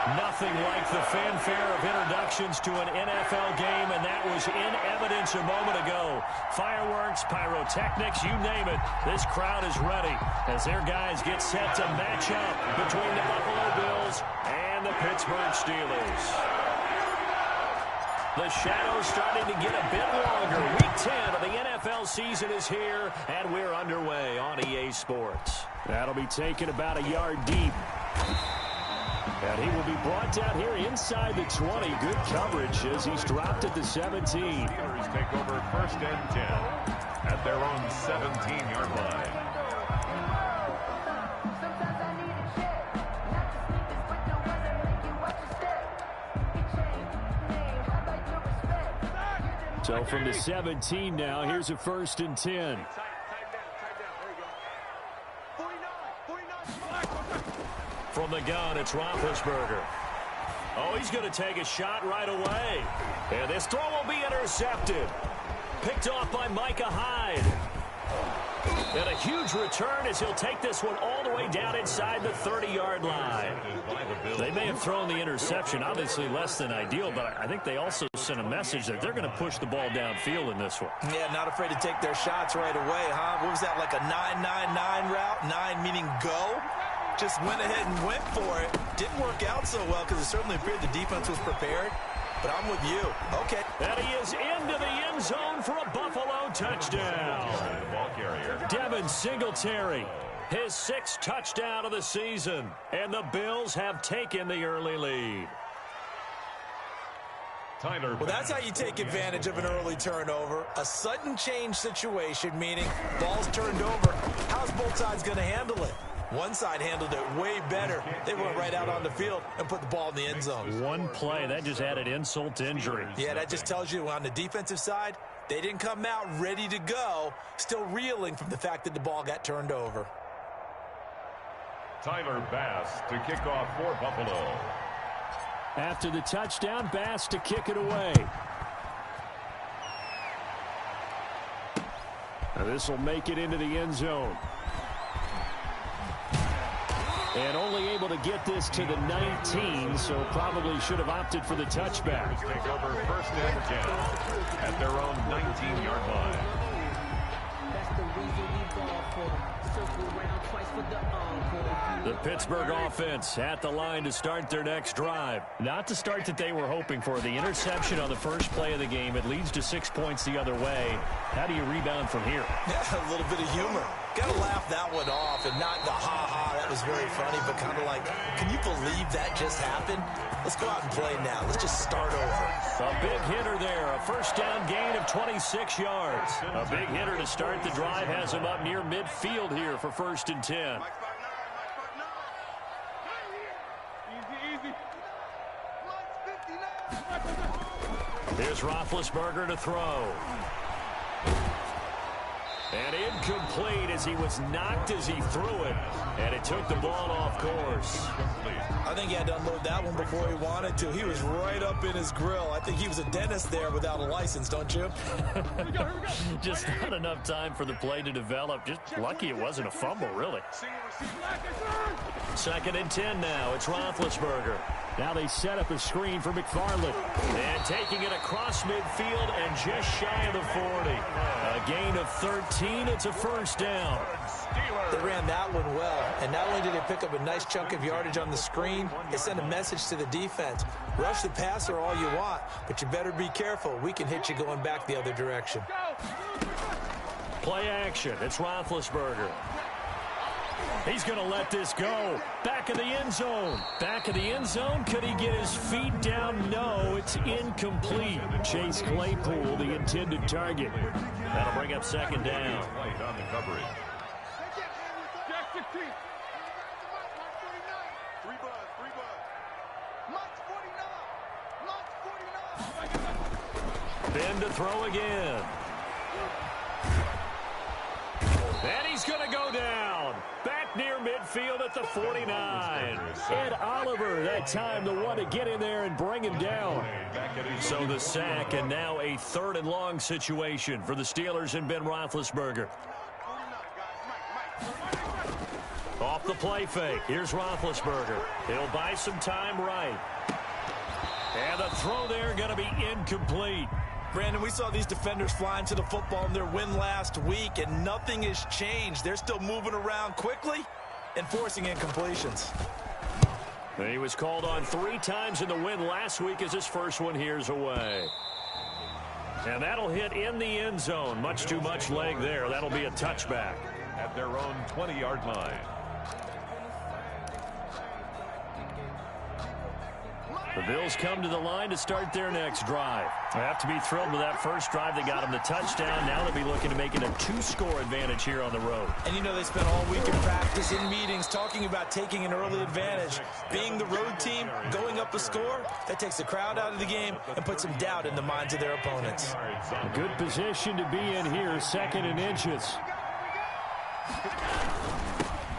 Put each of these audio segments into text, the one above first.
Nothing like the fanfare of introductions to an NFL game, and that was in evidence a moment ago. Fireworks, pyrotechnics, you name it. This crowd is ready as their guys get set to match up between the Buffalo Bills and the Pittsburgh Steelers. The shadow's starting to get a bit longer. Week 10 of the NFL season is here, and we're underway on EA Sports. That'll be taken about a yard deep. And he will be brought down here inside the 20. Good coverage as he's dropped at the 17. Steelers take over 1st and 10 at their own 17-yard line. So from the 17 now, here's a 1st and 10. From the gun, it's Roethlisberger. Oh, he's going to take a shot right away. And this throw will be intercepted. Picked off by Micah Hyde. And a huge return as he'll take this one all the way down inside the 30-yard line. They may have thrown the interception, obviously less than ideal, but I think they also sent a message that they're going to push the ball downfield in this one. Yeah, not afraid to take their shots right away, huh? What was that, like a 9-9-9 route? 9 meaning go? Just went ahead and went for it. Didn't work out so well because it certainly appeared the defense was prepared. But I'm with you. Okay. And he is into the end zone for a Buffalo touchdown. Devin Singletary, his 6th touchdown of the season. And the Bills have taken the early lead. Well, that's how you take advantage of an early turnover. A sudden change situation, meaning ball's turned over. How's both sides going to handle it? One side handled it way better. They went right out on the field and put the ball in the end zone. One play, that just added insult to injury. Yeah, that just tells you on the defensive side, they didn't come out ready to go, still reeling from the fact that the ball got turned over. Tyler Bass to kick off for Buffalo. After the touchdown, Bass to kick it away. Now this will make it into the end zone. And only able to get this to the 19, so probably should have opted for the touchback. Take over 1st and 10 at their own 19-yard line. That's the reason we ball for. Circle around twice for the encore. The Pittsburgh offense at the line to start their next drive. Not the start that they were hoping for. The interception on the first play of the game. It leads to 6 points the other way. How do you rebound from here? Yeah, a little bit of humor. Got to laugh that one off and not the ha-ha. That was very funny, but kind of like, can you believe that just happened? Let's go out and play now. Let's just start over. A big hitter there. A 1st down gain of 26 yards. A big hitter to start the drive has him up near midfield here for 1st and 10. Here's Roethlisberger to throw. And incomplete as he was knocked as he threw it. And it took the ball off course. I think he had to unload that one before he wanted to. He was right up in his grill. I think he was a dentist there without a license, don't you? Just not enough time for the play to develop. Just lucky it wasn't a fumble, really. 2nd and 10 now. It's Roethlisberger. Now they set up a screen for McFarland. And taking it across midfield and just shy of the 40. A gain of 13. It's a 1st down. They ran that one well. And not only did they pick up a nice chunk of yardage on the screen, they sent a message to the defense. Rush the passer all you want, but you better be careful. We can hit you going back the other direction. Play action. It's Roethlisberger. He's going to let this go. Back of the end zone. Back of the end zone. Could he get his feet down? No, it's incomplete. Chase Claypool, the intended target. That'll bring up 2nd down. Light on the coverage. Ben to throw again. And he's going to go down. Back near midfield at the 49. Ed Oliver, that time the one to get in there and bring him down. So the sack, and now a 3rd and long situation for the Steelers and Ben Roethlisberger. Off the play fake. Here's Roethlisberger. He'll buy some time right. And the throw there going to be incomplete. Brandon, we saw these defenders flying to the football in their win last week, and nothing has changed. They're still moving around quickly and forcing incompletions. He was called on 3 times in the win last week as his first one here's away. And that'll hit in the end zone. Much too much leg there. That'll be a touchback. At their own 20-yard line. The Bills come to the line to start their next drive. They have to be thrilled with that first drive that got them the touchdown. Now they'll be looking to make it a 2-score advantage here on the road. And you know they spent all week in practice, in meetings, talking about taking an early advantage. Being the road team, going up a score, that takes the crowd out of the game and puts some doubt in the minds of their opponents. A good position to be in here, 2nd and inches.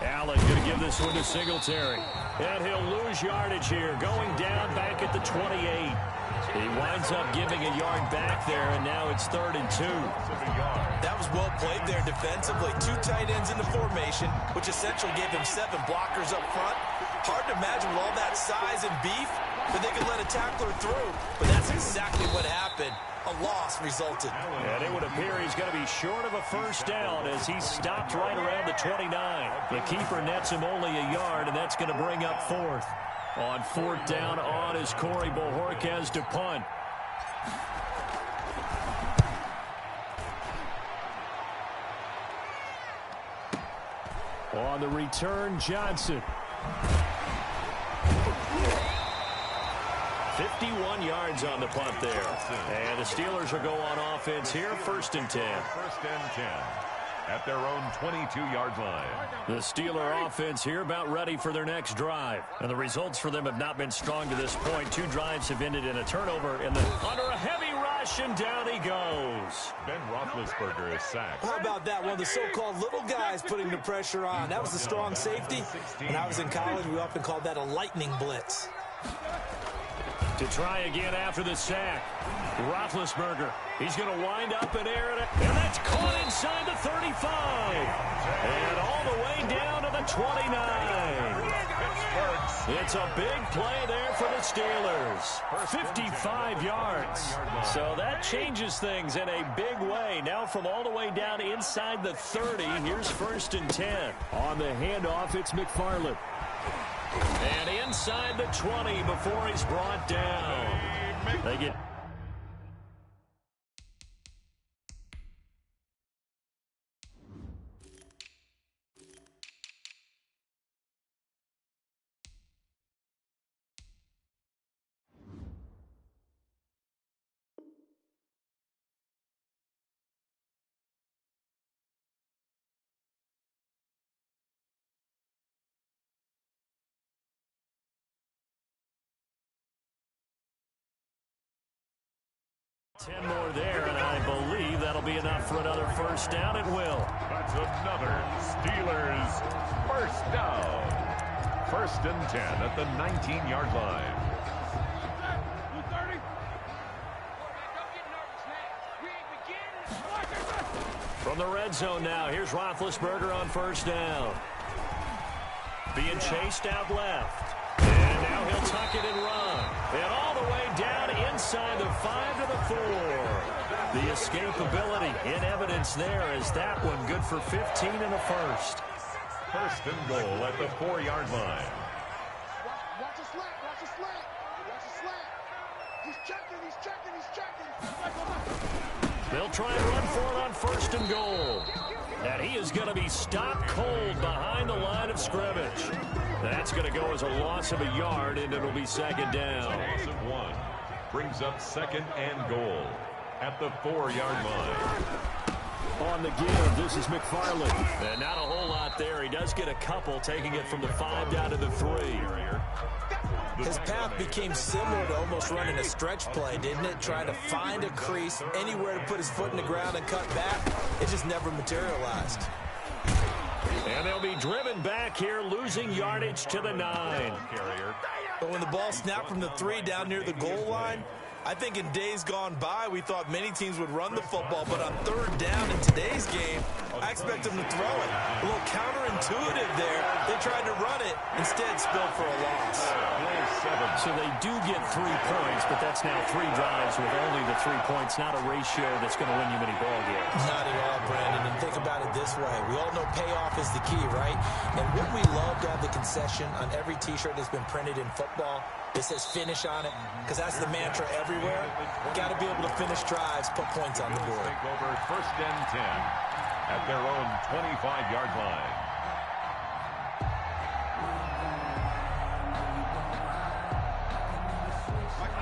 Allen going to give this one to Singletary. And he'll lose yardage here, going down back at the 28. He winds up giving a yard back there, and now it's 3rd and 2. That was well played there defensively. 2 tight ends in the formation, which essentially gave him 7 blockers up front. Hard to imagine with all that size and beef that they could let a tackler through, but that's exactly what happened. A loss resulted. And it would appear he's going to be short of a first down as he stopped right around the 29. The keeper nets him only a yard, and that's going to bring up 4th. On 4th down on is Corey Bojorquez to punt. On the return, Johnson. 51 yards on the punt there. And the Steelers will go on offense here, 1st and 10. 1st and 10 at their own 22-yard line. The Steeler offense here about ready for their next drive. And the results for them have not been strong to this point. 2 drives have ended in a turnover and then under a heavy rush, and down he goes. Ben Roethlisberger is sacked. How about that? One of the so-called little guys putting the pressure on. That was the strong safety. When I was in college, we often called that a lightning blitz. To try again after the sack. Roethlisberger. He's going to wind up and air it. And that's caught inside the 35. And all the way down to the 29. It's a big play there for the Steelers. 55 yards. So that changes things in a big way. Now from all the way down inside the 30, here's 1st and 10. On the handoff, it's McFarland. And inside the 20 before he's brought down. They get... Ten more there, and I believe that'll be enough for another first down. It will. That's another Steelers first down. 1st and 10 at the 19-yard line. From the red zone now, here's Roethlisberger on 1st down. Being chased out left. And now he'll tuck it and run. And all the way down inside the 5 to the 4. The escapability in evidence there as that one good for 15 and a first. 1st and goal at the 4-yard line. Watch a slant, watch a slant, watch a slant. He's checking, he's checking, he's checking. They'll try and run for it on 1st and goal. And he is going to be stopped cold behind the line of scrimmage. That's going to go as a loss of a yard, and it'll be 2nd down. Loss of 1 brings up 2nd and goal at the 4-yard line. On the give, this is McFarland. And not a whole lot there. He does get a couple, taking it from the 5 down to the 3. His path became similar to almost running a stretch play, didn't it? Trying to find a crease, anywhere to put his foot in the ground and cut back. It just never materialized. And they'll be driven back here, losing yardage to the 9. But when the ball snapped from the 3 down near the goal line, I think in days gone by, we thought many teams would run the football, but on third down in today's game, I expect them to throw it. A little counterintuitive there. They tried to run it, instead spilled for a loss. So they do get 3 points, but that's now 3 drives with only the 3 points, not a ratio that's going to win you many ball games. Not at all, Brandon. And think about it this way. We all know payoff is the key, right? And wouldn't we love to have the concession on every T-shirt that's been printed in football? It says finish on it, because that's the mantra everywhere. Got to be able to finish drives, put points on the board. Take over 1st and 10 at their own 25-yard line.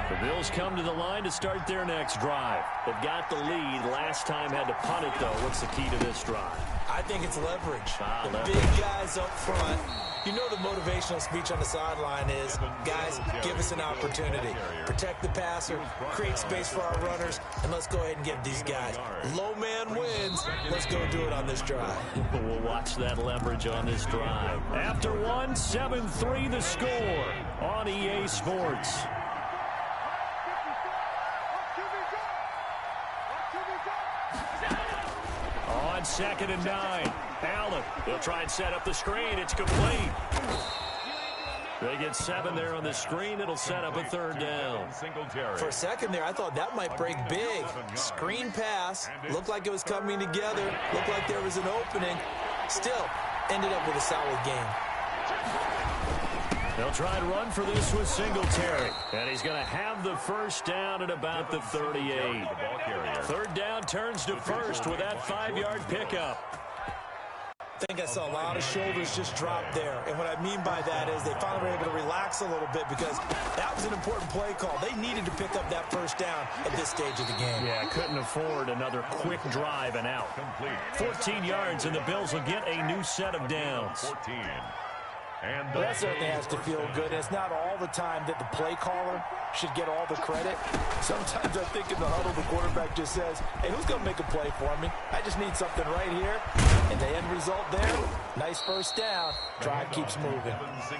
The Bills come to the line to start their next drive. They've got the lead. Last time had to punt it, though. What's the key to this drive? I think it's leverage. Leverage. Big guys up front. You know the motivational speech on the sideline is, guys, give us an opportunity. Protect the passer, create space for our runners, and let's go ahead and get these guys. Low man wins. Let's go do it on this drive. We'll watch that leverage on this drive. After 1, 7-3 the score on EA Sports. On 2nd and 9. Allen, he'll try and set up the screen. It's complete. They get 7 there on the screen. It'll set up a 3rd down. For a second there, I thought that might break big. Screen pass. Looked like it was coming together. Looked like there was an opening. Still, ended up with a solid game. They'll try and run for this with Singletary. And he's going to have the 1st down at about the 38. 3rd down turns to 1st with that 5-yard pickup. I think I saw a lot of shoulders just drop there. And what I mean by that is they finally were able to relax a little bit because that was an important play call. They needed to pick up that 1st down at this stage of the game. Yeah, couldn't afford another quick drive and out. 14 yards, and the Bills will get a new set of downs. 14. And well, that certainly has to feel good. And it's not all the time that the play caller should get all the credit. Sometimes I think in the huddle, the quarterback just says, hey, who's going to make a play for me? I just need something right here. And the end result there, nice 1st down. Drive keeps moving.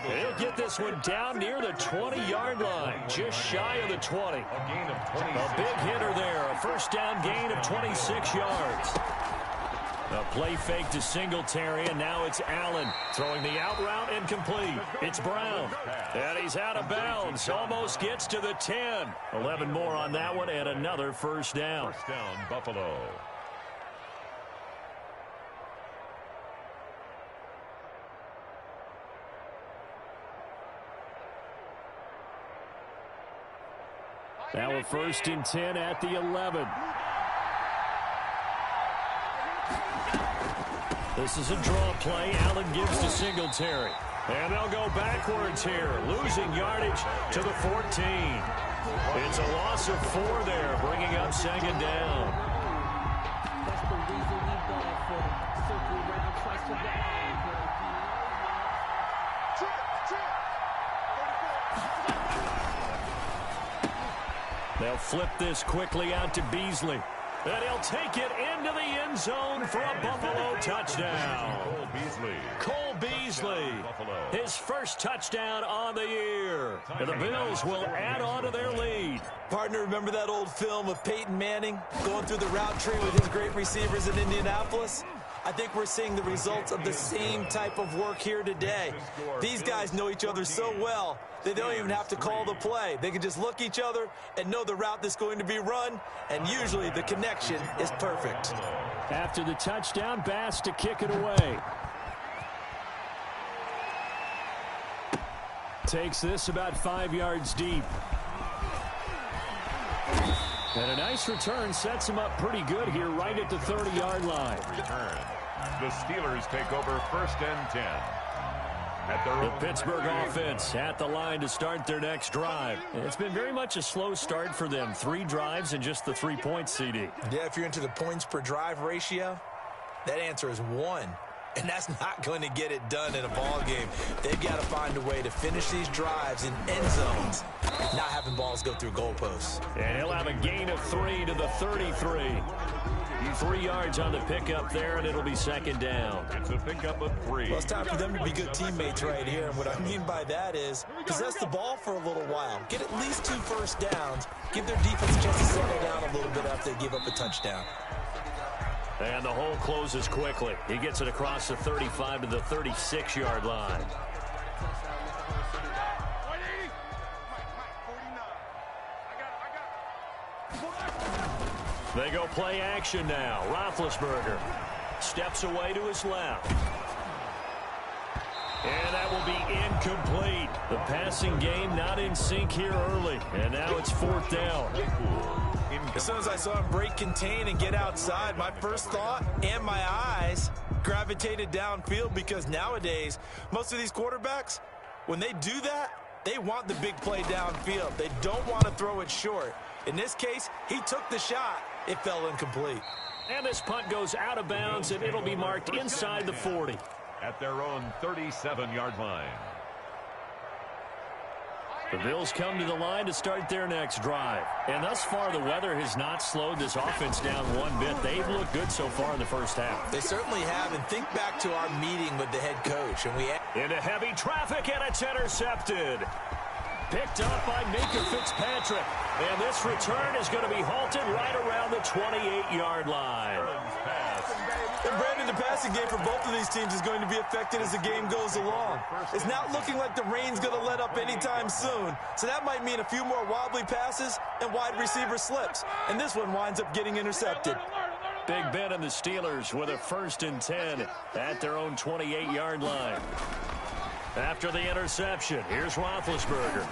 They'll get this one down near the 20-yard line, just shy of the 20. A big hitter there, a 1st down gain of 26 yards. A play fake to Singletary, and now it's Allen throwing the out route incomplete. It's Brown, and he's out of bounds. Almost gets to the 10. 11 more on that one, and another 1st down. 1st down, Buffalo. Now a 1st and 10 at the 11. This is a draw play. Allen gives to Singletary. And they'll go backwards here, losing yardage to the 14. It's a loss of 4 there, bringing up 2nd down. That's the reason we ball for them. Circle around twice to the They'll flip this quickly out to Beasley. And he'll take it into the end zone for a Buffalo touchdown. Cole Beasley, his 1st touchdown on the year. And the Bills will add on to their lead. Partner, remember that old film of Peyton Manning going through the route tree with his great receivers in Indianapolis? I think we're seeing the results of the same type of work here today. These guys know each other so well, they don't even have to call the play. They can just look each other and know the route that's going to be run, and usually the connection is perfect. After the touchdown, Bass to kick it away. Takes this about 5 yards deep. And a nice return sets him up pretty good here right at the 30-yard line. Return. The Steelers take over 1st and 10. At their the Pittsburgh offense at the line to start their next drive. It's been very much a slow start for them. 3 drives and just the 3 points, CD. Yeah, if you're into the points per drive ratio, that answer is 1. And that's not going to get it done in a ball game. They've got to find a way to finish these drives in end zones, not having balls go through goalposts. And he'll have a gain of 3 to the 33. 3 yards on the pickup there, and it'll be second down. It's a pickup of 3. Well, it's time for them to be good teammates right here. And what I mean by that is possess the ball for a little while. Get at least 2 first downs. Give their defense a chance to settle down a little bit after they give up a touchdown. And the hole closes quickly. He gets it across the 35 to the 36-yard line. They go play action now. Roethlisberger steps away to his left. And that will be incomplete. The passing game not in sync here early. And now it's 4th down. As soon as I saw him break contain and get outside, my first thought and my eyes gravitated downfield, because nowadays, most of these quarterbacks, when they do that, they want the big play downfield. They don't want to throw it short. In this case, he took the shot. It fell incomplete. And this punt goes out of bounds, and it'll be marked inside the 40. At their own 37-yard line. The Bills come to the line to start their next drive. And thus far, the weather has not slowed this offense down one bit. They've looked good so far in the first half. They certainly have. And think back to our meeting with the head coach. And into heavy traffic, and it's intercepted. Picked up by Minka Fitzpatrick. And this return is going to be halted right around the 28-yard line. And Brandon, the passing game for both of these teams is going to be affected as the game goes along. It's not looking like the rain's going to let up anytime soon, so that might mean a few more wobbly passes and wide receiver slips. And this one winds up getting intercepted. Big Ben and the Steelers with a 1st and 10 at their own 28-yard line. After the interception, here's Roethlisberger.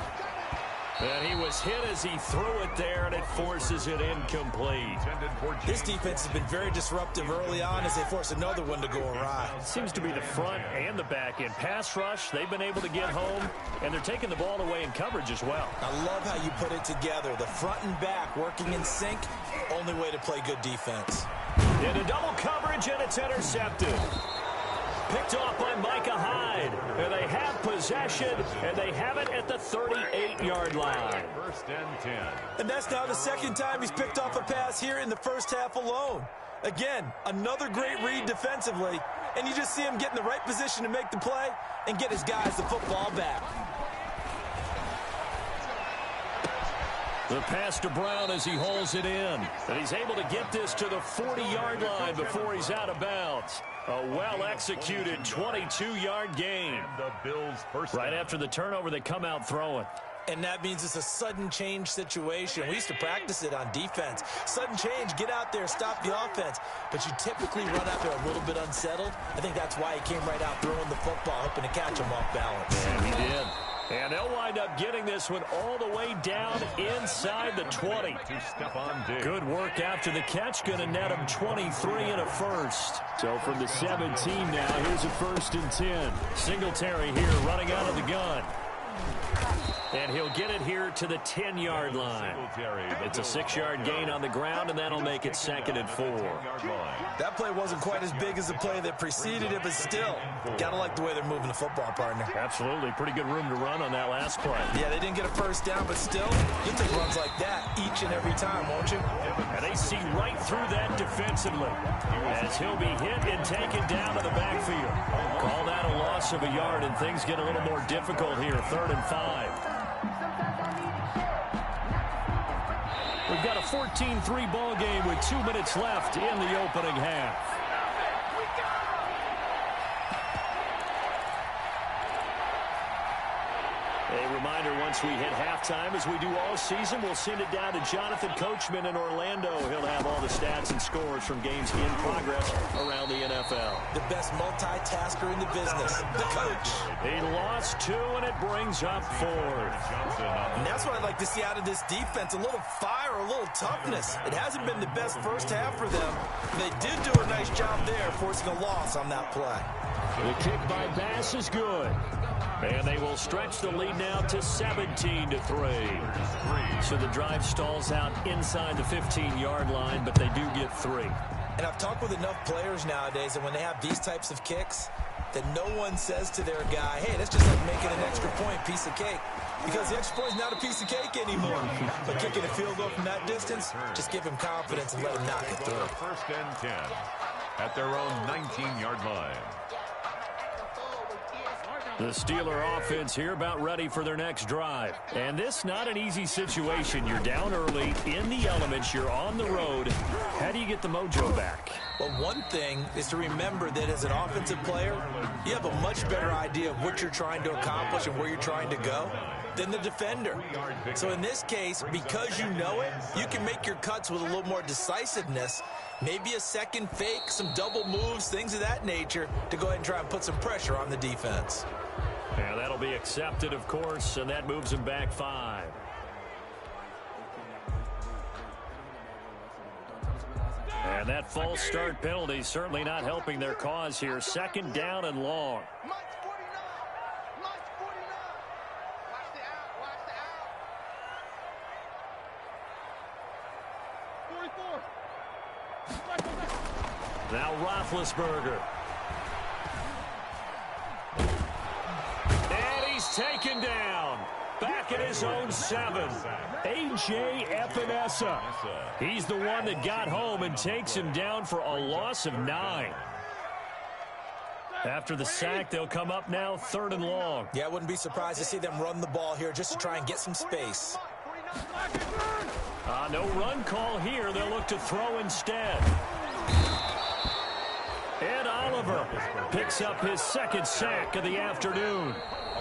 And he was hit as he threw it there, and it forces it incomplete. This defense has been very disruptive early on as they force another one to go awry. Seems to be the front and the back end. Pass rush, they've been able to get home, and they're taking the ball away in coverage as well. I love how you put it together. The front and back working in sync, only way to play good defense. Into double coverage, and it's intercepted. Picked off by Micah Hyde. And they have possession, and they have it at the 38-yard line. 1st and 10. And that's now the 2nd time he's picked off a pass here in the first half alone. Again, another great read defensively, and you just see him get in the right position to make the play and get his guys the football back. The pass to Brown as he hauls it in. And he's able to get this to the 40-yard line before he's out of bounds. A well-executed 22-yard gain. The Bills first right after the turnover, they come out throwing. And that means it's a sudden change situation. We used to practice it on defense. Sudden change, get out there, stop the offense. But you typically run out there a little bit unsettled. I think that's why he came right out throwing the football, hoping to catch him off balance. And he did. And they'll wind up getting this one all the way down inside the 20. Good work after the catch. Going to net him 23 and a 1st. So from the 17 now, here's a 1st and 10. Singletary here running out of the gun. And he'll get it here to the 10-yard line. It's a 6-yard gain on the ground, and that'll make it 2nd and 4. That play wasn't quite as big as the play that preceded it, but still, gotta like the way they're moving the football, partner. Absolutely. Pretty good room to run on that last play. Yeah, they didn't get a 1st down, but still, you'll take runs like that each and every time, won't you? And they see right through that defensively as he'll be hit and taken down to the backfield. Call that a loss of a yard, and things get a little more difficult here. 3rd and 5. We've got a 14-3 ball game with 2 minutes left in the opening half. A reminder, once we hit halftime, as we do all season, we'll send it down to Jonathan Coachman in Orlando. He'll have all the stats and scores from games in progress around the NFL. The best multitasker in the business, the coach. He lost 2, and it brings up 4th. And that's what I'd like to see out of this defense, a little fire, a little toughness. It hasn't been the best first half for them. They did do a nice job there, forcing a loss on that play. The kick by Bass is good. And they will stretch the lead now to 17-3. So the drive stalls out inside the 15-yard line, but they do get 3. And I've talked with enough players nowadays that when they have these types of kicks, that no one says to their guy, hey, that's just like making an extra point, piece of cake. Because the extra point is not a piece of cake anymore. But kicking a field goal from that distance, just give him confidence and let him knock it through. First and 10 at their own 19-yard line. The Steeler offense here about ready for their next drive. And this not an easy situation. You're down early, in the elements, you're on the road. How do you get the mojo back? Well, one thing is to remember that as an offensive player, you have a much better idea of what you're trying to accomplish and where you're trying to go than the defender. So in this case, because you know it, you can make your cuts with a little more decisiveness, maybe a second fake, some double moves, things of that nature, to go ahead and try and put some pressure on the defense. And that'll be accepted, of course, and that moves him back 5. And that false start penalty certainly not helping their cause here. 2nd down and long. Mike's 49. Mike's 49. Watch the out. Watch the out. 44. Now Roethlisberger. And he's taken down. Back at his own 7. A.J. Epinesa. He's the one that got home and takes him down for a loss of 9. After the sack, they'll come up now 3rd and long. Yeah, I wouldn't be surprised to see them run the ball here just to try and get some space. No run call here. They'll look to throw instead. Ed Oliver picks up his 2nd sack of the afternoon.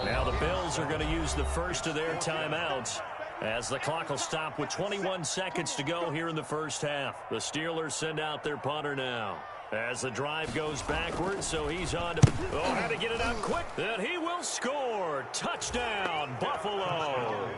Now the Bills are going to use the first of their timeouts as the clock will stop with 21 seconds to go here in the first half. The Steelers send out their punter now as the drive goes backwards, so he's on to... Oh, had to get it out quick. Then he will score. Touchdown, Buffalo.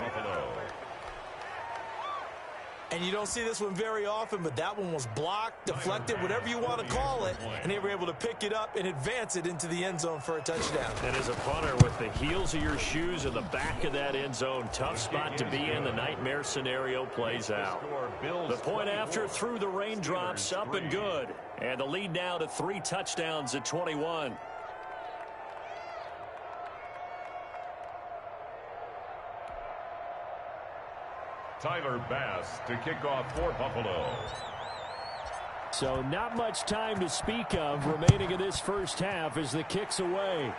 And you don't see this one very often, but that one was blocked, deflected, whatever you want to call it, and they were able to pick it up and advance it into the end zone for a touchdown. And as a punter, with the heels of your shoes in the back of that end zone, tough spot to be in. The nightmare scenario plays out. The point after through the raindrops, up and good. And the lead now to 3 touchdowns at 21. Tyler Bass to kick off for Buffalo. So not much time to speak of remaining in this first half as the kick's away.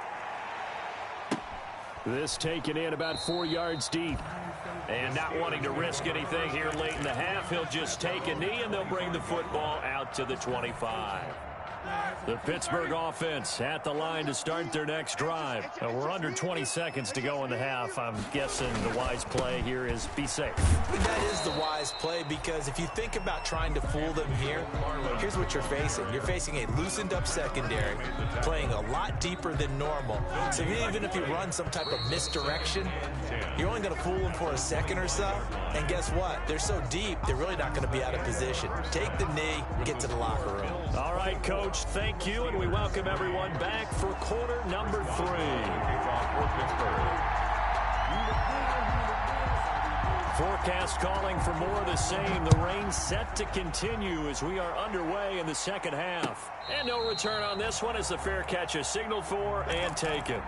This taken in about 4 yards deep. And not wanting to risk anything here late in the half, he'll just take a knee and they'll bring the football out to the 25. The Pittsburgh offense at the line to start their next drive. We're under 20 seconds to go in the half. I'm guessing the wise play here is be safe. That is the wise play, because if you think about trying to fool them here, here's what you're facing. You're facing a loosened up secondary, playing a lot deeper than normal. So even if you run some type of misdirection, you're only going to fool them for a second or so. And guess what? They're so deep, they're really not going to be out of position. Take the knee, get to the locker room. All right, Coach. Thank you, and we welcome everyone back for quarter number 3. Forecast calling for more of the same. The rain set to continue as we are underway in the second half. And no return on this one as the fair catch is signaled for and taken.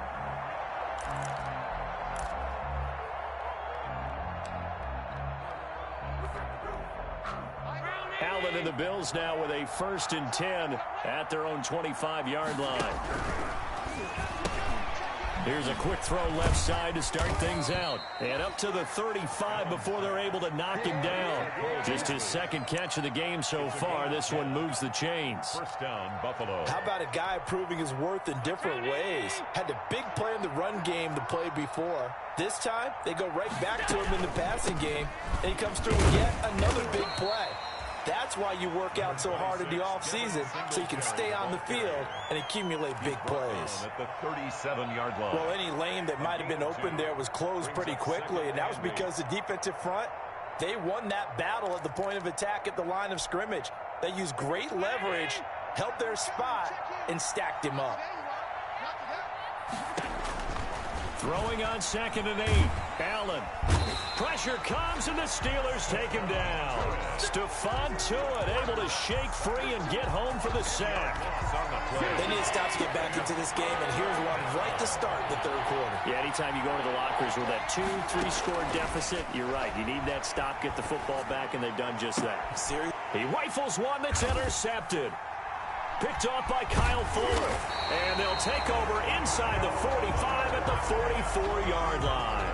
Allen and the Bills now with a 1st and 10 at their own 25-yard line. Here's a quick throw left side to start things out. And up to the 35 before they're able to knock him down. Just his 2nd catch of the game so far. This one moves the chains. First down, Buffalo. How about a guy proving his worth in different ways? Had a big play in the run game to play before. This time, they go right back to him in the passing game, and he comes through with yet another big play. That's why you work out so hard in the offseason, so you can stay on the field and accumulate big plays. At the 37-yard line. Well, any lane that might have been open there was closed pretty quickly, and that was because the defensive front, they won that battle at the point of attack at the line of scrimmage. They used great leverage, held their spot, and stacked him up. Throwing on 2nd and 8. Allen. pressure comes, and the Steelers take him down. Stephon Tuitt able to shake free and get home for the sack. They need to stop to get back into this game, and here's one right to start the third quarter. Yeah, anytime you go into the lockers with that 2-3 score deficit, you're right. You need that stop, get the football back, and they've done just that. Seriously? He rifles one that's intercepted. Picked off by Kyle Fuller. And they'll take over inside the 45 at the 44-yard line.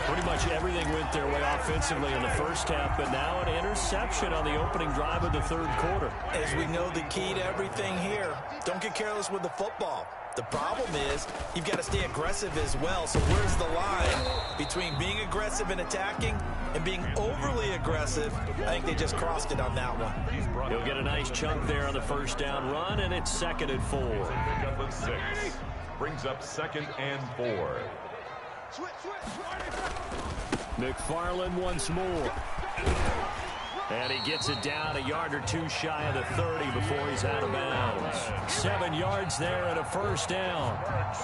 Pretty much everything went their way offensively in the first half, but now an interception on the opening drive of the third quarter. As we know, the key to everything here, don't get careless with the football. The problem is you've got to stay aggressive as well. So where's the line between being aggressive and attacking and being overly aggressive? I think they just crossed it on that one. He'll get a nice chunk there on the first down run, and it's 2nd and 4. Pick up of 6. Brings up 2nd and 4. McFarland once more. And he gets it down a yard or two shy of the 30 before he's out of bounds. 7 yards there and a first down.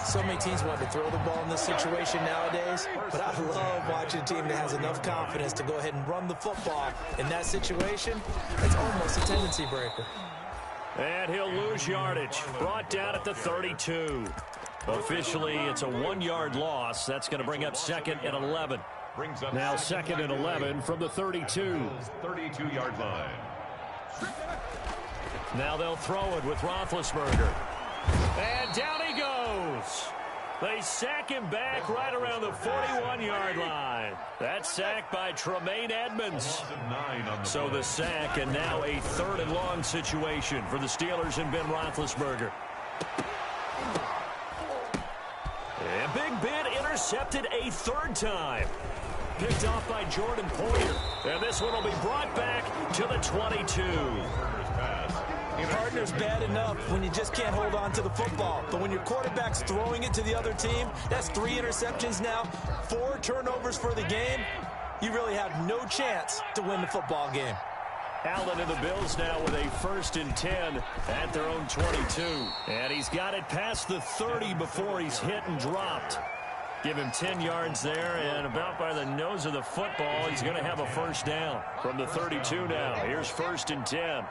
So many teams want to throw the ball in this situation nowadays, but I love watching a team that has enough confidence to go ahead and run the football. In that situation, it's almost a tendency breaker. And he'll lose yardage. Brought down at the 32. Officially, it's a 1-yard loss. That's going to bring up 2nd and 11. Now 2nd and 11 from the 32. 32-yard line. Now they'll throw it with Roethlisberger. And down he goes. They sack him back right around the 41-yard line. That sack by Tremaine Edmonds. So the sack, and now a 3rd and long situation for the Steelers and Ben Roethlisberger. And Big Ben intercepted a 3rd time. Picked off by Jordan Poyer. And this one will be brought back to the 22. Partner's bad enough when you just can't hold on to the football. But when your quarterback's throwing it to the other team, that's 3 interceptions now, 4 turnovers for the game. You really have no chance to win the football game. Allen and the Bills now with a 1st and 10 at their own 22. And he's got it past the 30 before he's hit and dropped. Give him 10 yards there, and about by the nose of the football, he's going to have a first down from the 32 now. Here's 1st and 10.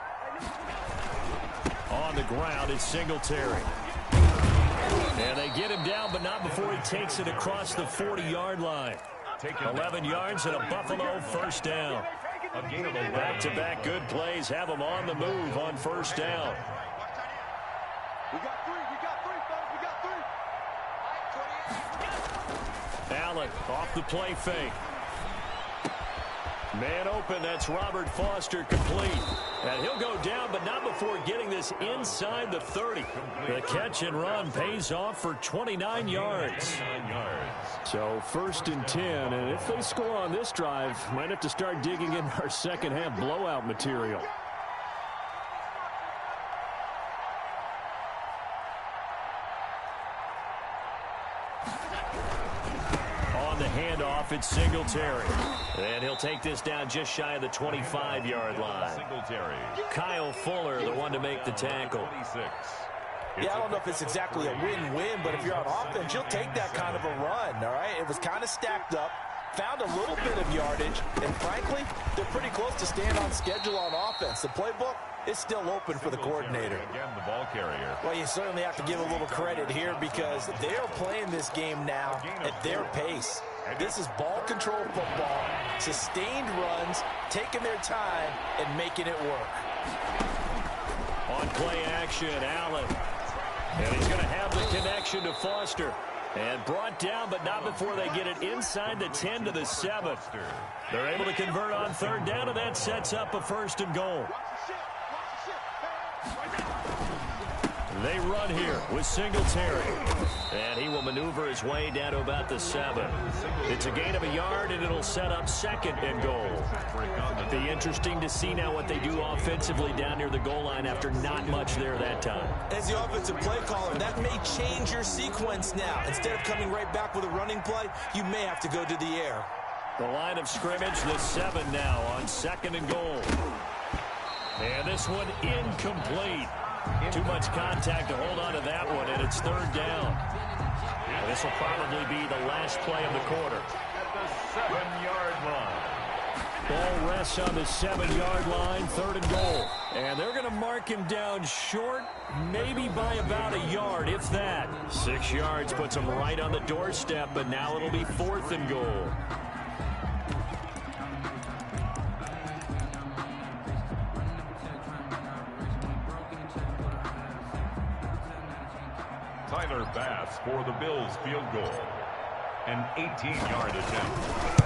On the ground, it's Singletary. And they get him down, but not before he takes it across the 40-yard line. 11 yards and a Buffalo first down. Back-to-back good plays have them on the move on first down. We got 3, fellas, we got 3. Allen off the play fake. Man open, that's Robert Foster complete. And he'll go down, but not before getting this inside the 30. The catch and run pays off for 29 yards. So 1st and 10, and if they score on this drive, might have to start digging in our second half blowout material. On the handoff, it's Singletary. And he'll take this down just shy of the 25-yard line. Kyle Fuller, the one to make the tackle. Yeah, I don't know if it's exactly a win-win, but if you're on offense, you'll take that kind of a run, all right? It was kind of stacked up, found a little bit of yardage, and frankly, they're pretty close to staying on schedule on offense. The playbook is still open for the coordinator. Again, the ball carrier. Well, you certainly have to give a little credit here because they are playing this game now at their pace. This is ball control football, sustained runs, taking their time, and making it work. On play action, Allen. And he's going to have the connection to Foster. And brought down, but not before they get it inside the 10 to the 7. They're able to convert on 3rd down, and that sets up a 1st and goal. They run here with Singletary. And he will maneuver his way down to about the 7. It's a gain of a yard, and it'll set up 2nd and goal. Be interesting to see now what they do offensively down near the goal line after not much there that time. As the offensive play caller, that may change your sequence now. Instead of coming right back with a running play, you may have to go to the air. The line of scrimmage, the 7 now on 2nd and goal. And this one incomplete. Too much contact to hold on to that one, and it's 3rd down. And this will probably be the last play of the quarter. 7-yard line. Ball rests on the 7-yard line, 3rd and goal. And they're going to mark him down short, maybe by about a yard, if that. 6 yards puts him right on the doorstep, but now it'll be 4th and goal. Tyler Bass for the Bills field goal. An 18-yard attempt.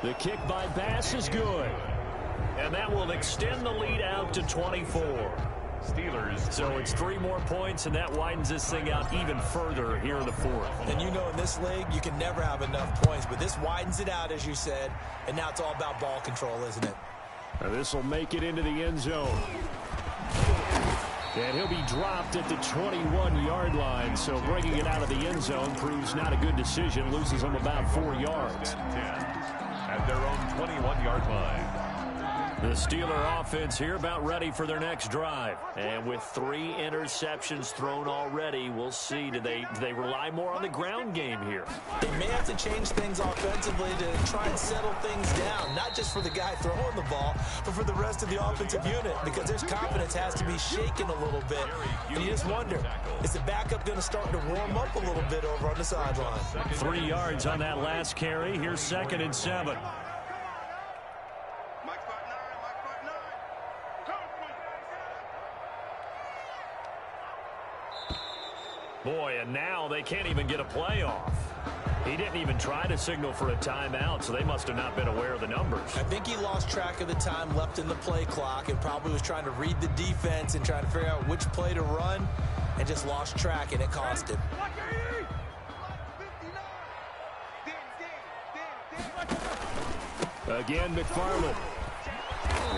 The kick by Bass is good. And that will extend the lead out to 24. Steelers. So it's 3 more points, and that widens this thing out even further here in the 4th. And you know in this league, you can never have enough points, but this widens it out, as you said, and now it's all about ball control, isn't it? Now this will make it into the end zone. And he'll be dropped at the 21-yard line, so bringing it out of the end zone proves not a good decision, loses him about 4 yards. 10 at their own 21-yard line. The Steeler offense here about ready for their next drive. And with 3 interceptions thrown already, we'll see. Do they rely more on the ground game here? They may have to change things offensively to try and settle things down, not just for the guy throwing the ball, but for the rest of the offensive unit, because their confidence has to be shaken a little bit. And you just wonder, is the backup going to start to warm up a little bit over on the sideline? 3 yards on that last carry. Here's 2nd and 7. Boy, and now they can't even get a play off. He didn't even try to signal for a timeout, so they must have not been aware of the numbers. I think he lost track of the time left in the play clock and probably was trying to read the defense and trying to figure out which play to run and just lost track, and it cost him. Again, McFarland.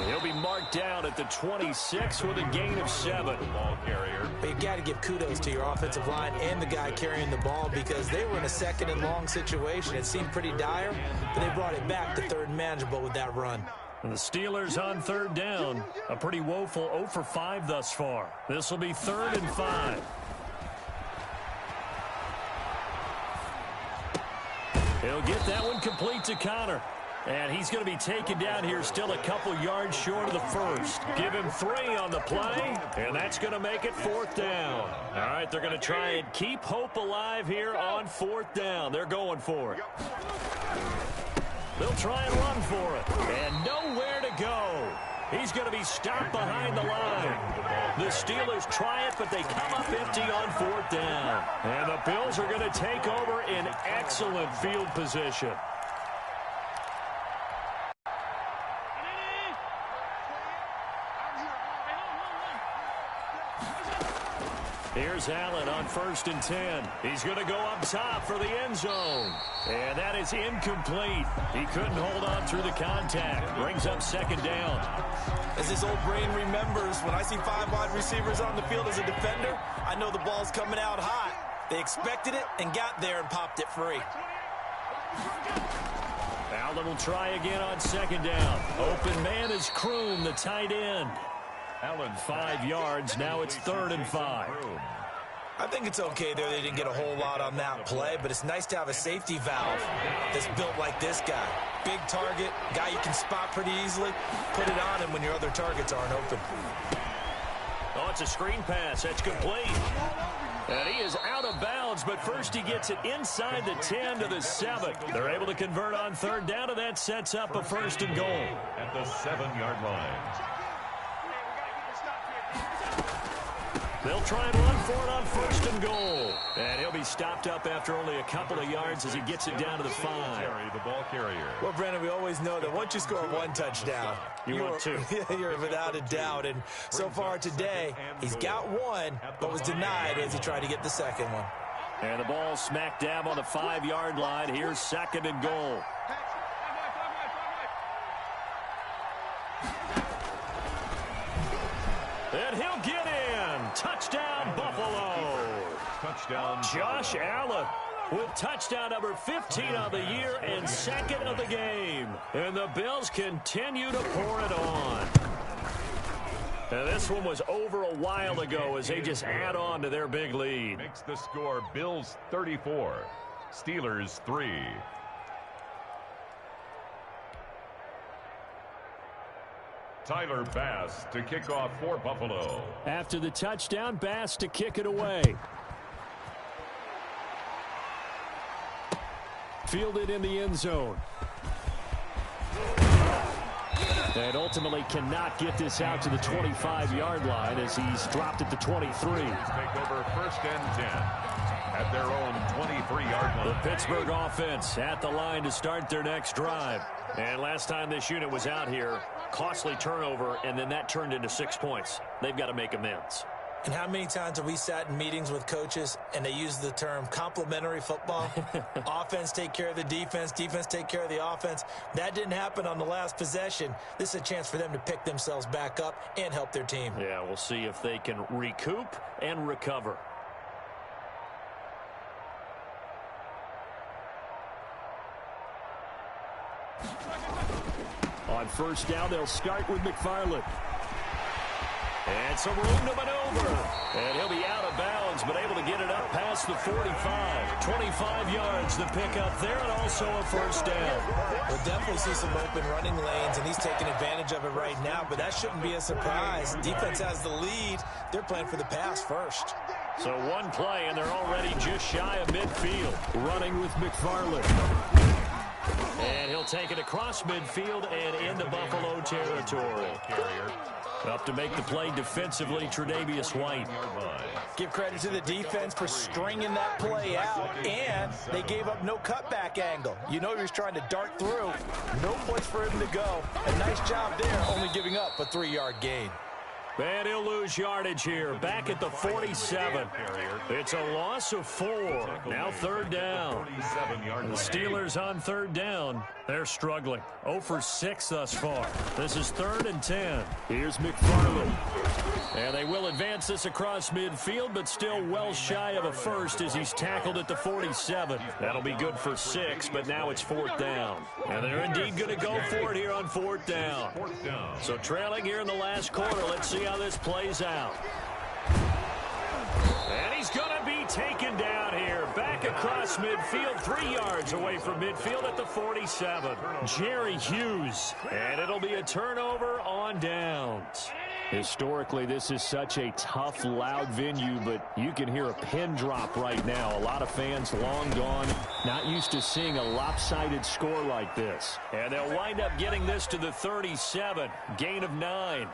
He'll be marked down at the 26 with a gain of 7. Ball carrier. But you've got to give kudos to your offensive line and the guy carrying the ball, because they were in a 2nd and long situation. It seemed pretty dire, but they brought it back to 3rd and manageable with that run. And the Steelers on 3rd down. A pretty woeful 0 for 5 thus far. This will be 3rd and 5. He'll get that one complete to Connor. And he's going to be taken down here still a couple yards short of the 1st. Give him 3 on the play, and that's going to make it 4th down. All right, they're going to try and keep hope alive here on 4th down. They're going for it. They'll try and run for it, and nowhere to go. He's going to be stopped behind the line. The Steelers try it, but they come up empty on 4th down. And the Bills are going to take over in excellent field position. Here's Allen on 1st and 10. He's going to go up top for the end zone. And that is incomplete. He couldn't hold on through the contact. Brings up 2nd down. As his old brain remembers, when I see 5 wide receivers on the field as a defender, I know the ball's coming out hot. They expected it and got there and popped it free. Allen will try again on 2nd down. Open man is Kroon, the tight end. Allen 5 yards. Now it's 3rd and 5. I think it's okay there. They didn't get a whole lot on that play, but it's nice to have a safety valve that's built like this guy. Big target, guy you can spot pretty easily. Put it on him when your other targets aren't open. Oh, it's a screen pass. That's complete. And he is out of bounds, but first he gets it inside the 10 to the 7. They're able to convert on 3rd down, and that sets up a 1st and goal. At the 7-yard line. They'll try and run for it on 1st and goal. And he'll be stopped up after only a couple of yards as he gets it down to the 5. The ball carrier. Well, Brandon, we always know that once you score 1 touchdown, You want 2. You're without a doubt. And so far today, he's got 1, but was denied as he tried to get the 2nd one. And the ball smack dab on the 5-yard line. Here's 2nd and goal. And he'll get in. Touchdown, Buffalo. Touchdown. Josh Allen with touchdown number 15 on the year and 2nd of the game. And the Bills continue to pour it on. And this one was over a while ago as they just add on to their big lead. Makes the score Bills 34, Steelers 3. Tyler Bass to kick off for Buffalo. After the touchdown, Bass to kick it away. Fielded in the end zone. And ultimately cannot get this out to the 25-yard line as he's dropped at the 23. Take over 1st and 10 at their own 23-yard line. The Pittsburgh offense at the line to start their next drive. And last time this unit was out here, costly turnover, and then that turned into 6 points. They've got to make amends. And how many times have we sat in meetings with coaches and they use the term complementary football? Offense take care of the defense, defense take care of the offense. That didn't happen on the last possession. This is a chance for them to pick themselves back up and help their team. Yeah, we'll see if they can recoup and recover. On 1st down, they'll start with McFarland. And some room to maneuver. And he'll be out of bounds, but able to get it up past the 45. 25 yards to pick up there, and also a 1st down. We'll definitely see some open running lanes, and he's taking advantage of it right now, but that shouldn't be a surprise. Defense has the lead. They're playing for the pass first. So one play, and they're already just shy of midfield. Running with McFarland. And he'll take it across midfield and into Buffalo territory. Up to make the play defensively, Tre'Davious White. Give credit to the defense for stringing that play out, and they gave up no cutback angle. You know he was trying to dart through. No place for him to go. A nice job there, only giving up a 3-yard gain. And he'll lose yardage here, back at the 47. It's a loss of 4. Now 3rd down. The Steelers on 3rd down. They're struggling. 0 for 6 thus far. This is 3rd and 10. Here's McFarland. And they will advance this across midfield, but still well shy of a first as he's tackled at the 47. That'll be good for 6, but now it's 4th down. And they're indeed going to go for it here on 4th down. So trailing here in the last quarter. Let's see how this plays out. And he's going to be taken down here. Back across midfield, 3 yards away from midfield at the 47. Jerry Hughes. And it'll be a turnover on downs. Historically, this is such a tough, loud venue, but you can hear a pin drop right now. A lot of fans long gone, not used to seeing a lopsided score like this. And they'll wind up getting this to the 37. Gain of 9.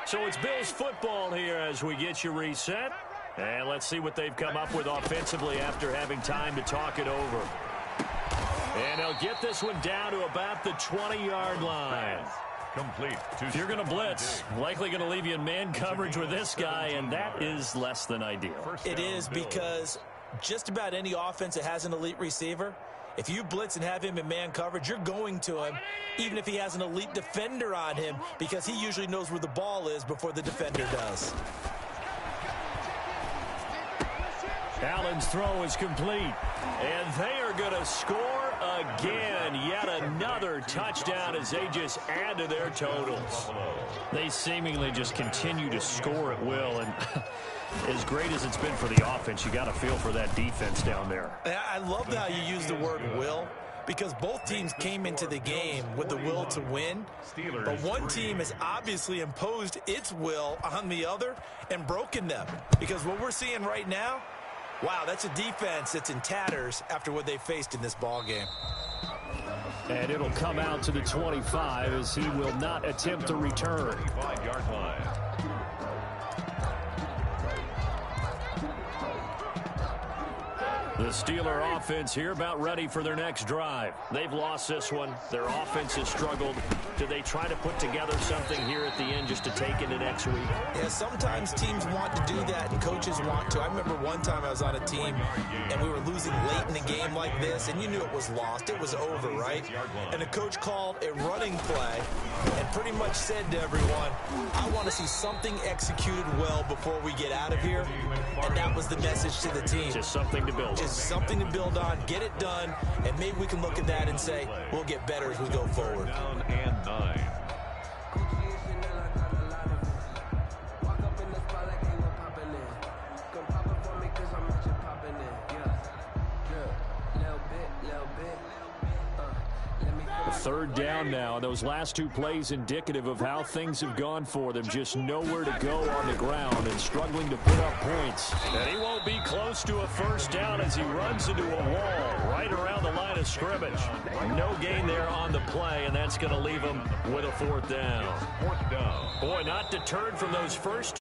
So it's Bills football here as we get you reset. And let's see what they've come up with offensively after having time to talk it over. And they'll get this one down to about the 20-yard line. Complete. If you're going to blitz, likely going to leave you in man coverage with this guy, and that is less than ideal. It is, because just about any offense that has an elite receiver, if you blitz and have him in man coverage, you're going to him, even if he has an elite defender on him, because he usually knows where the ball is before the defender does. Allen's throw is complete, and they are going to score again. Yet another touchdown as they just add to their totals. They seemingly just continue to score at will, and as great as it's been for the offense, you got to feel for that defense down there. I love how you use the word will, because both teams came into the game with the will to win, but one team has obviously imposed its will on the other and broken them, because what we're seeing right now, wow, that's a defense that's in tatters after what they faced in this ball game. And it'll come out to the 25 as he will not attempt to return. 25-yard line. The Steeler offense here about ready for their next drive. They've lost this one. Their offense has struggled. Do they try to put together something here at the end just to take into next week? Yeah, sometimes teams want to do that and coaches want to. I remember one time I was on a team and we were losing late in the game like this, and you knew it was lost. It was over, right? And the coach called a running play and pretty much said to everyone, I want to see something executed well before we get out of here. And that was the message to the team. Just something to build on. Just something to build on, get it done, and maybe we can look at that and say, we'll get better as we go forward. Down and 9. Third down now. Those last two plays indicative of how things have gone for them. Just nowhere to go on the ground and struggling to put up points. And he won't be close to a first down as he runs into a wall right around the line of scrimmage. No gain there on the play, and that's going to leave him with a fourth down. Boy, not deterred from those first